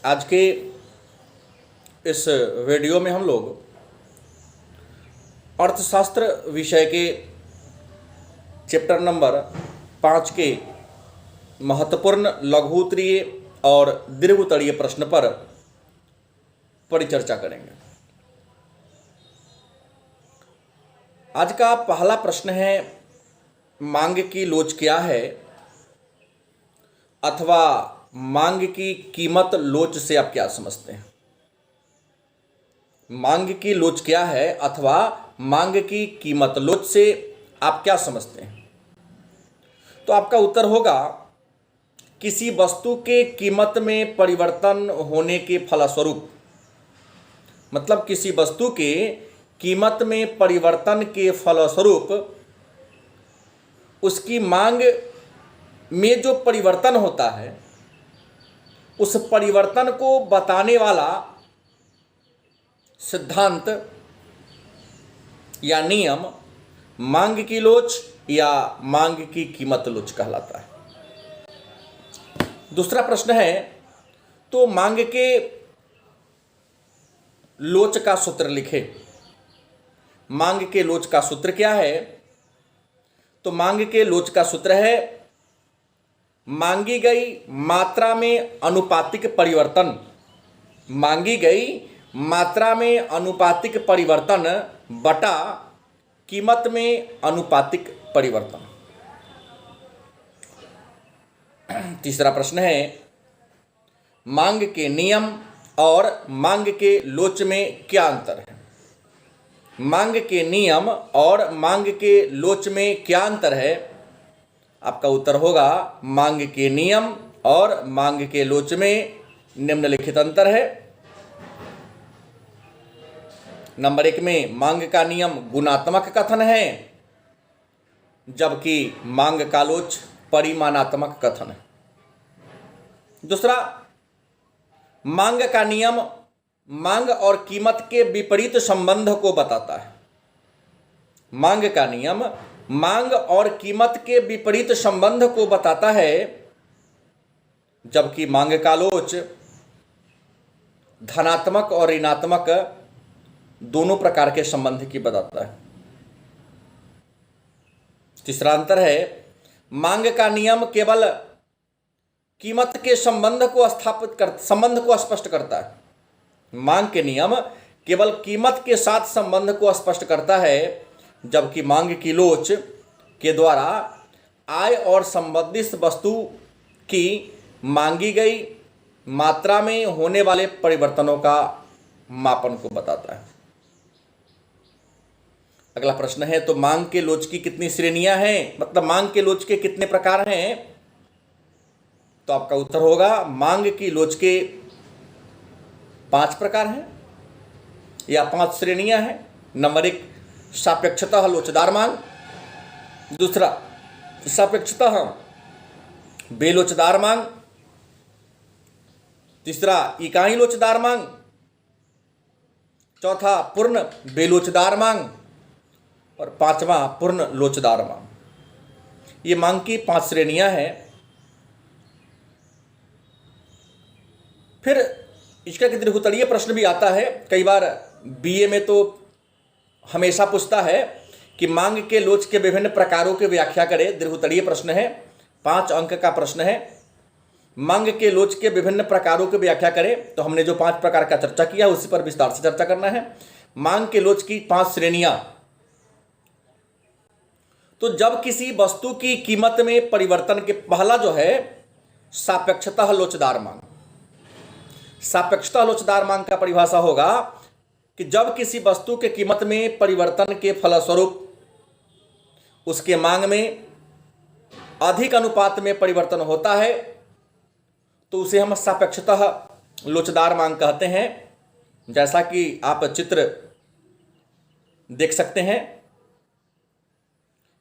आज के इस वीडियो में हम लोग अर्थशास्त्र विषय के चैप्टर नंबर 5 के महत्वपूर्ण लघुत्तरीय और दीर्घोत्तरीय प्रश्न पर परिचर्चा करेंगे। आज का पहला प्रश्न है, मांग की लोच क्या है, अथवा मांग की कीमत लोच से आप क्या समझते हैं। मांग की लोच क्या है अथवा मांग की कीमत लोच से आप क्या समझते हैं। तो आपका उत्तर होगा, किसी वस्तु के कीमत में परिवर्तन होने के फलस्वरूप, मतलब किसी वस्तु के कीमत में परिवर्तन के फलस्वरूप उसकी मांग में जो परिवर्तन होता है, उस परिवर्तन को बताने वाला सिद्धांत या नियम मांग की लोच या मांग की कीमत लोच कहलाता है। दूसरा प्रश्न है, तो मांग के लोच का सूत्र लिखे। मांग के लोच का सूत्र क्या है। तो मांग के लोच का सूत्र है, मांगी गई मात्रा में अनुपातिक परिवर्तन, मांगी गई मात्रा में अनुपातिक परिवर्तन बटा कीमत में अनुपातिक परिवर्तन। तीसरा प्रश्न है, मांग के नियम और मांग के लोच में क्या अंतर है। मांग के नियम और मांग के लोच में क्या अंतर है। आपका उत्तर होगा, मांग के नियम और मांग के लोच में निम्नलिखित अंतर है। नंबर 1 में मांग का नियम गुणात्मक कथन है, जबकि मांग का लोच परिमाणात्मक कथन है। दूसरा, मांग का नियम मांग और कीमत के विपरीत संबंध को बताता है। मांग का नियम मांग और कीमत के विपरीत संबंध को बताता है, जबकि मांग का लोच धनात्मक और ऋणात्मक दोनों प्रकार के संबंध की बताता है। तीसरा अंतर है, मांग का नियम केवल कीमत के संबंध को स्पष्ट करता है। मांग के नियम केवल कीमत के साथ संबंध को स्पष्ट करता है, जबकि मांग की लोच के द्वारा आय और संबंधित वस्तु की मांगी गई मात्रा में होने वाले परिवर्तनों का मापन को बताता है। अगला प्रश्न है, तो मांग के लोच की कितनी श्रेणियां हैं, मतलब मांग के लोच के कितने प्रकार हैं। तो आपका उत्तर होगा, मांग की लोच के 5 प्रकार हैं या 5 श्रेणियां हैं। नंबर 1, सापेक्षतः लोचदार मांग। दूसरा, सापेक्षतः बेलोचदार मांग। तीसरा, इकाई लोचदार मांग। चौथा, पूर्ण बेलोचदार मांग। और 5वां, पूर्ण लोचदार मांग। ये मांग की 5 श्रेणियां हैं। फिर इसका दीर्घोत्तरीय प्रश्न भी आता है। कई बार बीए में तो हमेशा पूछता है कि मांग के लोच के विभिन्न प्रकारों की व्याख्या करें। दीर्घोत्तरीय प्रश्न है, 5 अंक का प्रश्न है। मांग के लोच के विभिन्न प्रकारों की व्याख्या करें। तो हमने जो 5 प्रकार का चर्चा किया उसी पर विस्तार से चर्चा करना है। मांग के लोच की 5 श्रेणियां। तो जब किसी वस्तु की कीमत में परिवर्तन के पहला जो है, सापेक्षतः लोचदार मांग। सापेक्षतः लोचदार मांग का परिभाषा होगा कि जब किसी वस्तु के कीमत में परिवर्तन के फलस्वरूप उसके मांग में अधिक अनुपात में परिवर्तन होता है, तो उसे हम सापेक्षतः लोचदार मांग कहते हैं। जैसा कि आप चित्र देख सकते हैं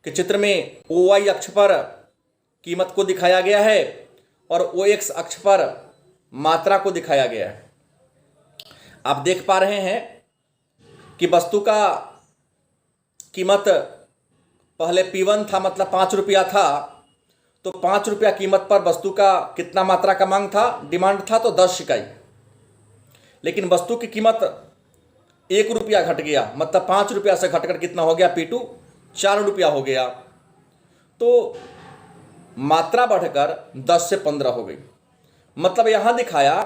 कि चित्र में OY अक्ष पर कीमत को दिखाया गया है और OX अक्ष पर मात्रा को दिखाया गया है। आप देख पा रहे हैं कि वस्तु का कीमत पहले P1 था, मतलब 5 रुपया था। तो 5 रुपया कीमत पर वस्तु का कितना मात्रा का मांग था, डिमांड था, तो 10 इकाई। लेकिन वस्तु की कीमत 1 रुपया घट गया, मतलब 5 रुपया से घटकर कितना हो गया P2, 4 रुपया हो गया। तो मात्रा बढ़कर 10 से 15 हो गई। मतलब यहां दिखाया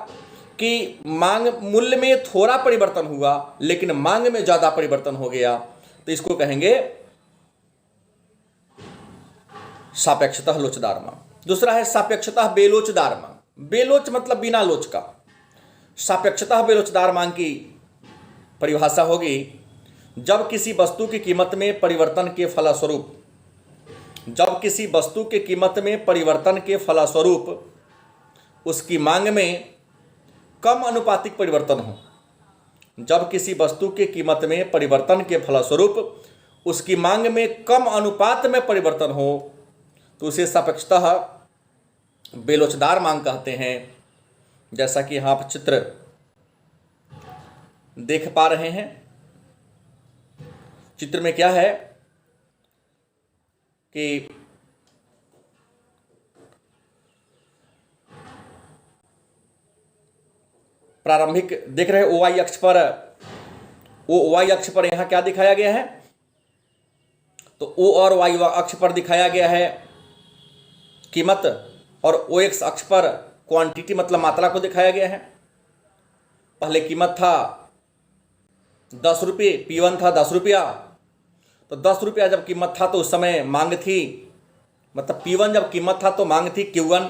कि मांग मूल्य में थोड़ा परिवर्तन हुआ लेकिन मांग में ज्यादा परिवर्तन हो गया, तो इसको कहेंगे सापेक्षतः लोचदार मांग। दूसरा है सापेक्षतः बेलोचदार मांग। बेलोच मतलब बिना लोच का। सापेक्षतः बेलोचदार मांग की परिभाषा होगी, जब किसी वस्तु की कीमत में परिवर्तन के फलस्वरूप उसकी मांग में कम अनुपातिक परिवर्तन हो। जब किसी वस्तु के कीमत में परिवर्तन के फलस्वरूप उसकी मांग में कम अनुपात में परिवर्तन हो तो उसे सापेक्षतः बेलोचदार मांग कहते हैं। जैसा कि यहाँ आप चित्र देख पा रहे हैं, चित्र में क्या है कि प्रारंभिक देख रहे हैं OY अक्ष पर यहां क्या दिखाया गया है, तो O और Y अक्ष पर दिखाया गया है कीमत और OX अक्ष पर क्वांटिटी मतलब मात्रा को दिखाया गया है। पहले कीमत था 10 रुपये, P1 था 10 रुपया, तो 10 रुपया जब कीमत था तो उस समय मांग थी, मतलब P1 जब कीमत था तो मांग थी Q1,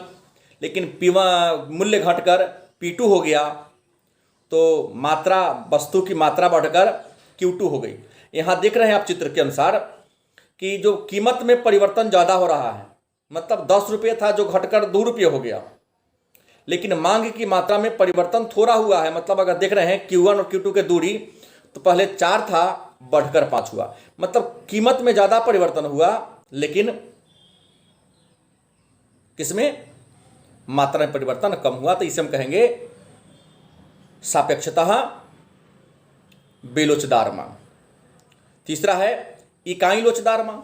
लेकिन P1 मूल्य घटकर P2 हो गया तो मात्रा, वस्तु की मात्रा बढ़कर Q2 हो गई। यहाँ देख रहे हैं आप चित्र के अनुसार कि जो कीमत में परिवर्तन ज़्यादा हो रहा है, मतलब 10 रुपये था जो घटकर 2 रुपये हो गया, लेकिन मांग की मात्रा में परिवर्तन थोड़ा हुआ है। मतलब अगर देख रहे हैं Q1 और Q2 के दूरी, तो पहले 4 था बढ़कर 5 हुआ, मतलब कीमत में ज़्यादा परिवर्तन हुआ लेकिन किसमें, मात्रा में परिवर्तन कम हुआ। तो इसे हम कहेंगे सापेक्षतः बेलोचदार मांग। तीसरा है इकाई लोचदार मांग।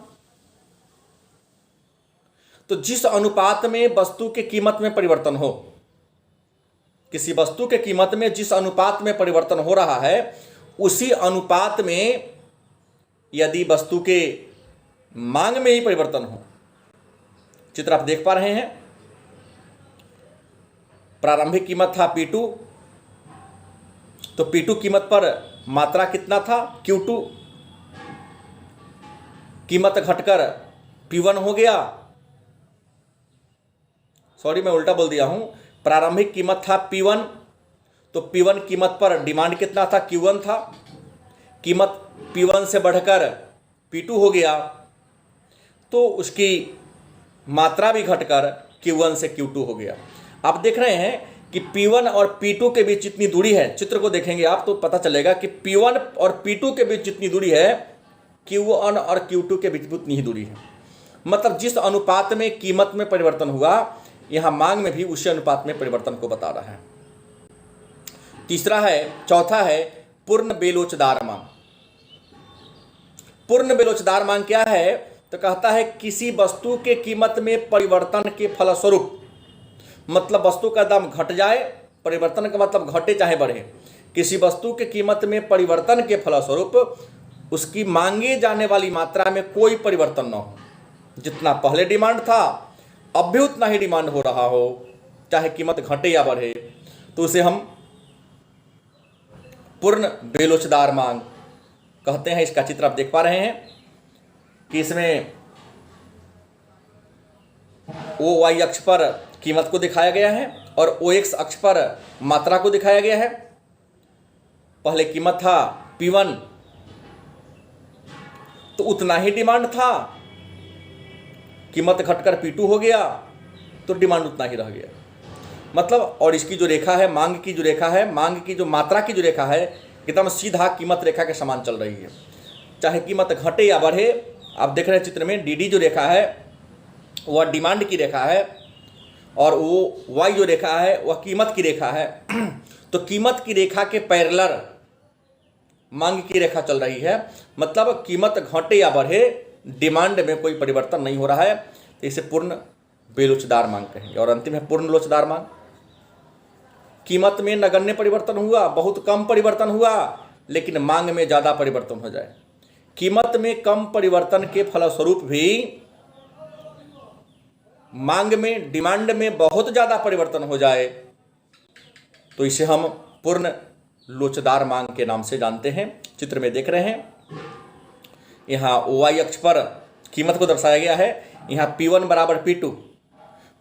तो जिस अनुपात में वस्तु के कीमत में परिवर्तन हो, किसी वस्तु के कीमत में जिस अनुपात में परिवर्तन हो रहा है उसी अनुपात में यदि वस्तु के मांग में ही परिवर्तन हो, चित्र आप देख पा रहे हैं, प्रारंभिक कीमत था P2, तो P2 कीमत पर मात्रा कितना था Q2, कीमत घटकर P1 हो गया, सॉरी मैं उल्टा बोल दिया हूं, प्रारंभिक कीमत था P1, तो P1 कीमत पर डिमांड कितना था Q1 था, कीमत P1 से बढ़कर P2 हो गया तो उसकी मात्रा भी घटकर Q1 से Q2 हो गया। आप देख रहे हैं कि P1 और P2 के बीच जितनी दूरी है, चित्र को देखेंगे आप तो पता चलेगा कि P1 और P2 के बीच जितनी दूरी है Q1 और Q2 के बीच उतनी ही दूरी है। मतलब जिस अनुपात में कीमत में परिवर्तन हुआ, यहाँ मांग में भी उसी अनुपात में परिवर्तन को बता रहा है। चौथा है पूर्ण बेलोचदार मांग। पूर्ण बेलोचदार मांग क्या है, तो कहता है किसी वस्तु के कीमत में परिवर्तन के फलस्वरूप, मतलब वस्तु का दाम घट जाए, परिवर्तन का मतलब घटे चाहे बढ़े, किसी वस्तु के कीमत में परिवर्तन के फलस्वरूप उसकी मांगे जाने वाली मात्रा में कोई परिवर्तन न हो। जितना पहले डिमांड था अब भी उतना ही डिमांड हो रहा हो, चाहे कीमत घटे या बढ़े, तो उसे हम पूर्ण बेलोचदार मांग कहते हैं। इसका चित्र आप देख पा रहे हैं कि इसमें OY अक्ष पर कीमत को दिखाया गया है और OX अक्ष पर मात्रा को दिखाया गया है। पहले कीमत था P1 तो उतना ही डिमांड था, कीमत घटकर P2 हो गया तो डिमांड उतना ही रह गया। मतलब और इसकी जो रेखा है, मांग की जो रेखा है, मांग की जो मात्रा की जो रेखा है, एकदम सीधा कीमत रेखा के समान चल रही है, चाहे कीमत घटे या बढ़े। आप देख रहे हैं चित्र में DD जो रेखा है वह डिमांड की रेखा है और वो Y जो रेखा है वह कीमत की रेखा है। तो कीमत की रेखा के पैरेलल मांग की रेखा चल रही है, मतलब कीमत घटे या बढ़े डिमांड में कोई परिवर्तन नहीं हो रहा है, तो इसे पूर्ण बेलोचदार मांग कहेंगे। और अंतिम है पूर्ण लोचदार मांग। कीमत में नगण्य परिवर्तन हुआ, बहुत कम परिवर्तन हुआ, लेकिन मांग में ज़्यादा परिवर्तन हो जाए। कीमत में कम परिवर्तन के फलस्वरूप भी मांग में, डिमांड में बहुत ज़्यादा परिवर्तन हो जाए तो इसे हम पूर्ण लोचदार मांग के नाम से जानते हैं। चित्र में देख रहे हैं, यहाँ OI अक्ष पर कीमत को दर्शाया गया है। यहाँ P1 बराबर P2,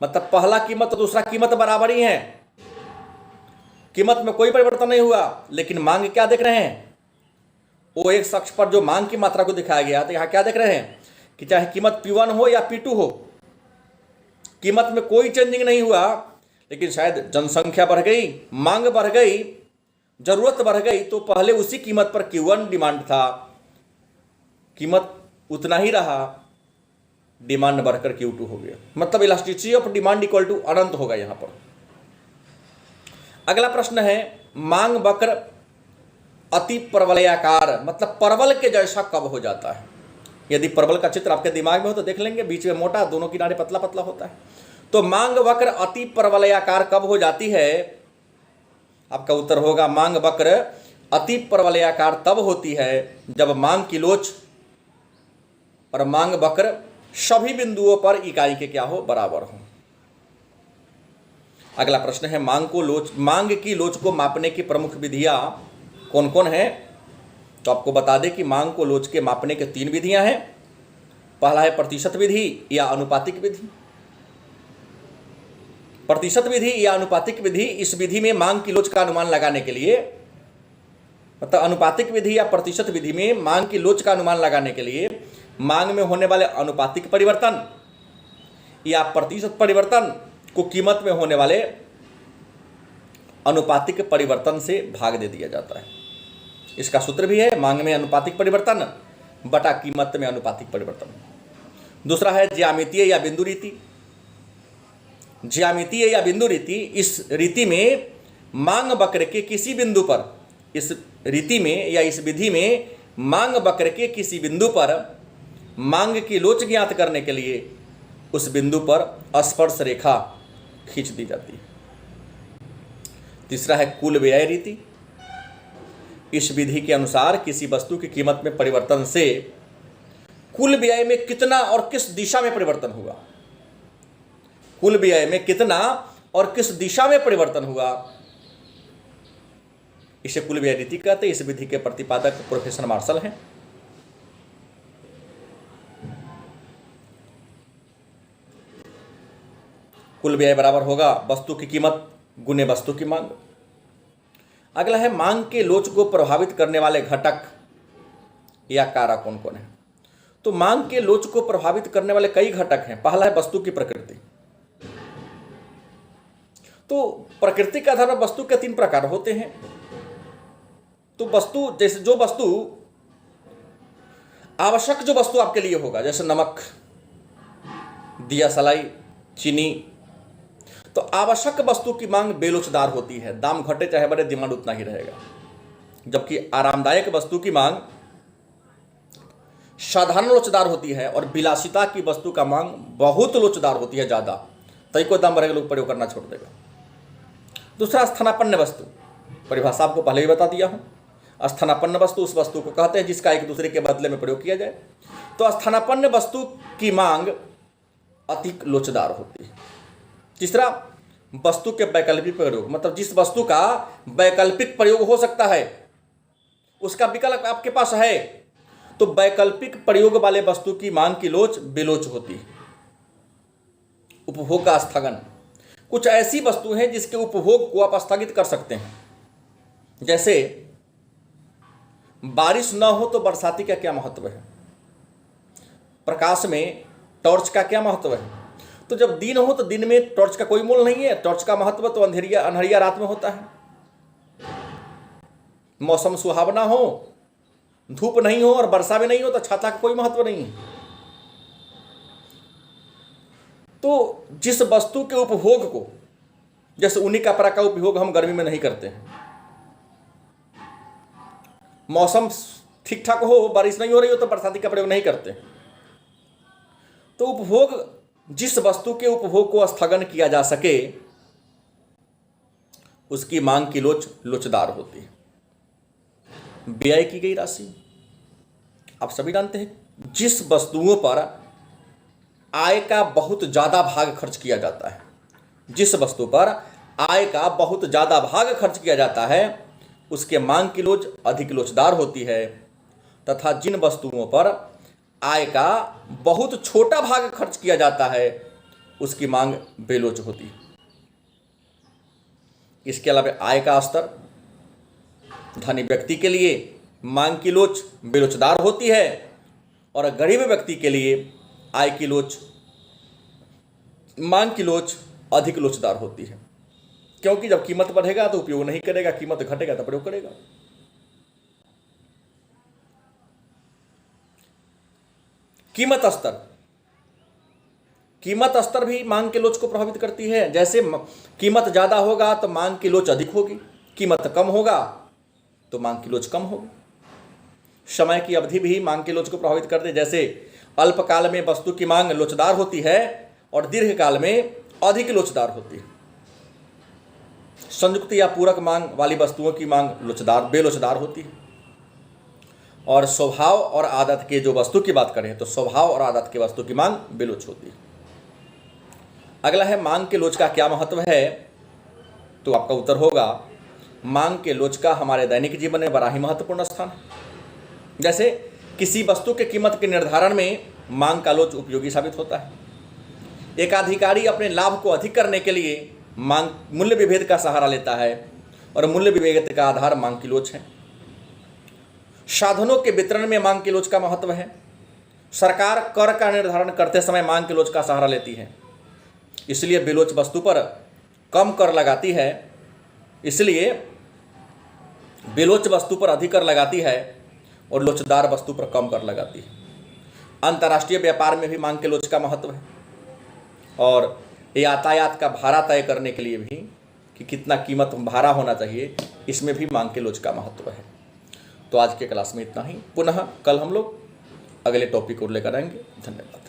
मतलब पहला कीमत तो दूसरा कीमत बराबर ही है, कीमत में कोई परिवर्तन नहीं हुआ, लेकिन मांग क्या देख रहे हैं? OX अक्ष पर जो मांग की मात्रा को दिखाया गया, तो यहाँ क्या देख रहे हैं कि चाहे कीमत P1 हो या P2 हो, कीमत में कोई चेंजिंग नहीं हुआ, लेकिन शायद जनसंख्या बढ़ गई, मांग बढ़ गई, जरूरत बढ़ गई, तो पहले उसी कीमत पर Q1 डिमांड था, कीमत उतना ही रहा, डिमांड बढ़कर Q2 हो गया। मतलब elasticity of demand equal to अनंत होगा यहाँ पर। अगला प्रश्न है, मांग वक्र अति परवलयाकार, मतलब परवल के जैसा कब हो जाता है? यदि परवल का चित्र आपके दिमाग में हो तो देख लेंगे, बीच में मोटा, दोनों किनारे पतला पतला होता है। तो मांग वक्र अति परवलयाकार कब हो जाती है? आपका उत्तर होगा, मांग वक्र अति परवलयाकार तब होती है जब मांग की लोच और मांग वक्र सभी बिंदुओं पर इकाई के क्या हो? बराबर हो। अगला प्रश्न है, मांग की लोच को मापने की प्रमुख विधियां कौन कौन है? तो आपको बता दें कि मांग को लोच के मापने के 3 विधियां हैं। पहला है प्रतिशत विधि या अनुपातिक विधि। प्रतिशत विधि या अनुपातिक विधि, इस विधि में मांग की लोच का अनुमान लगाने के लिए, मतलब अनुपातिक विधि या प्रतिशत विधि में मांग की लोच का अनुमान लगाने के लिए मांग में होने वाले अनुपातिक परिवर्तन या प्रतिशत परिवर्तन को कीमत में होने वाले अनुपातिक परिवर्तन से भाग दे दिया जाता है। इसका सूत्र भी है, मांग में अनुपातिक परिवर्तन बटा कीमत में अनुपातिक परिवर्तन। दूसरा है ज्यामितीय या बिंदु रीति। ज्यामितीय या बिंदु रीति, इस रीति में मांग वक्र के किसी बिंदु पर, इस रीति में या इस विधि में मांग वक्र के किसी बिंदु पर मांग की लोच ज्ञात करने के लिए उस बिंदु पर स्पर्श रेखा खींच दी जाती है। तीसरा है कुल व्यय रीति। इस विधि के अनुसार किसी वस्तु की कीमत में परिवर्तन से कुल व्यय में कितना और किस दिशा में परिवर्तन हुआ, कुल व्यय में कितना और किस दिशा में परिवर्तन हुआ, इसे कुल व्यय रीति कहते हैं। इस विधि के प्रतिपादक प्रोफेसर मार्शल हैं। कुल व्यय बराबर होगा वस्तु की कीमत गुने वस्तु की मांग। अगला है, मांग के लोच को प्रभावित करने वाले घटक या कारक कौन कौन है? तो मांग के लोच को प्रभावित करने वाले कई घटक हैं। पहला है वस्तु की प्रकृति। तो प्रकृति के आधार पर वस्तु के 3 प्रकार होते हैं। तो वस्तु, जैसे जो वस्तु आवश्यक, जो वस्तु आपके लिए होगा, जैसे नमक, दिया सलाई, चीनी, तो आवश्यक वस्तु की मांग बेलोचदार होती है, दाम घटे चाहे बढ़े डिमांड उतना ही रहेगा। जबकि आरामदायक वस्तु की मांग साधारण लोचदार होती है और विलासिता की वस्तु का मांग बहुत लोचदार होती है, ज़्यादा, तभी कोई दाम बढ़ेगा लोग प्रयोग करना छोड़ देगा। दूसरा, स्थानापन्न वस्तु। परिभाषा आपको पहले ही बता दिया हूँ। स्थानापन्न वस्तु उस वस्तु को कहते हैं जिसका एक दूसरे के बदले में प्रयोग किया जाए। तो स्थानापन्न वस्तु की मांग अधिक लोचदार होती है। तीसरा, वस्तु के वैकल्पिक प्रयोग, मतलब जिस वस्तु का वैकल्पिक प्रयोग हो सकता है, उसका विकल्प आपके पास है, तो वैकल्पिक प्रयोग वाले वस्तु की मांग की लोच बेलोच होती है। उपभोग का स्थगन, कुछ ऐसी वस्तु हैं जिसके उपभोग को आप स्थगित कर सकते हैं। जैसे बारिश न हो तो बरसाती का क्या महत्व है, प्रकाश में टॉर्च का क्या महत्व है। तो जब दिन हो तो दिन में टॉर्च का कोई मोल नहीं है, टॉर्च का महत्व तो अंधेरिया रात में होता है। मौसम सुहावना हो, धूप नहीं हो और वर्षा भी नहीं हो, तो छाता का कोई महत्व नहीं है। तो जिस वस्तु के उपभोग को, जैसे ऊनी कपड़ा का उपयोग हम गर्मी में नहीं करते हैं, मौसम ठीक ठाक हो, बारिश नहीं हो रही हो तो बरसाती का प्रयोग नहीं करते। तो उपभोग, जिस वस्तु के उपभोग को स्थगन किया जा सके उसकी मांग की लोच लोचदार होती है। व्यय की गई राशि आप सभी जानते हैं, जिस वस्तुओं पर आय का बहुत ज्यादा भाग खर्च किया जाता है, जिस वस्तु पर आय का बहुत ज्यादा भाग खर्च किया जाता है उसके मांग की लोच अधिक लोचदार होती है, तथा जिन वस्तुओं पर आय का बहुत छोटा भाग खर्च किया जाता है उसकी मांग बेलोच होती है। इसके अलावा आय का स्तर, धनी व्यक्ति के लिए मांग की लोच बेलोचदार होती है और गरीब व्यक्ति के लिए आय की लोच मांग की लोच अधिक लोचदार होती है, क्योंकि जब कीमत बढ़ेगा तो उपयोग नहीं करेगा, कीमत घटेगा तो प्रयोग करेगा। कीमत स्तर भी मांग के लोच को प्रभावित करती है। जैसे कीमत ज्यादा होगा तो मांग की लोच अधिक होगी, कीमत कम होगा तो मांग की लोच कम होगी। समय की अवधि भी मांग की लोच को प्रभावित करती है। जैसे अल्पकाल में वस्तु की मांग लोचदार होती है और दीर्घकाल में अधिक लोचदार होती है। संयुक्त या पूरक मांग वाली वस्तुओं की मांग बेलोचदार होती है। और स्वभाव और आदत के जो वस्तु की बात करें तो स्वभाव और आदत के वस्तु की मांग बेलोच होती है। अगला है मांग के लोच का क्या महत्व है, तो आपका उत्तर होगा मांग के लोच का हमारे दैनिक जीवन में बड़ा ही महत्वपूर्ण स्थान है। जैसे किसी वस्तु के कीमत के निर्धारण में मांग का लोच उपयोगी साबित होता है। एक अधिकारी अपने लाभ को अधिक करने के लिए मांग मूल्य विभेद का सहारा लेता है और मूल्य विभेद का आधार मांग की लोच है। साधनों के वितरण में मांग की लोच का महत्व है। सरकार कर का निर्धारण करते समय मांग की लोच का सहारा लेती है, इसलिए बेलोच वस्तु पर कम कर लगाती है, इसलिए बेलोच वस्तु पर अधिक कर लगाती है और लोचदार वस्तु पर कम कर लगाती है। अंतर्राष्ट्रीय व्यापार में भी मांग के लोच का महत्व है और यातायात का भाड़ा तय करने के लिए भी कि कितना कीमत भाड़ा होना चाहिए, इसमें भी मांग के लोच का महत्व है। तो आज के क्लास में इतना ही। पुनः कल हम लोग अगले टॉपिक को लेकर आएंगे। धन्यवाद।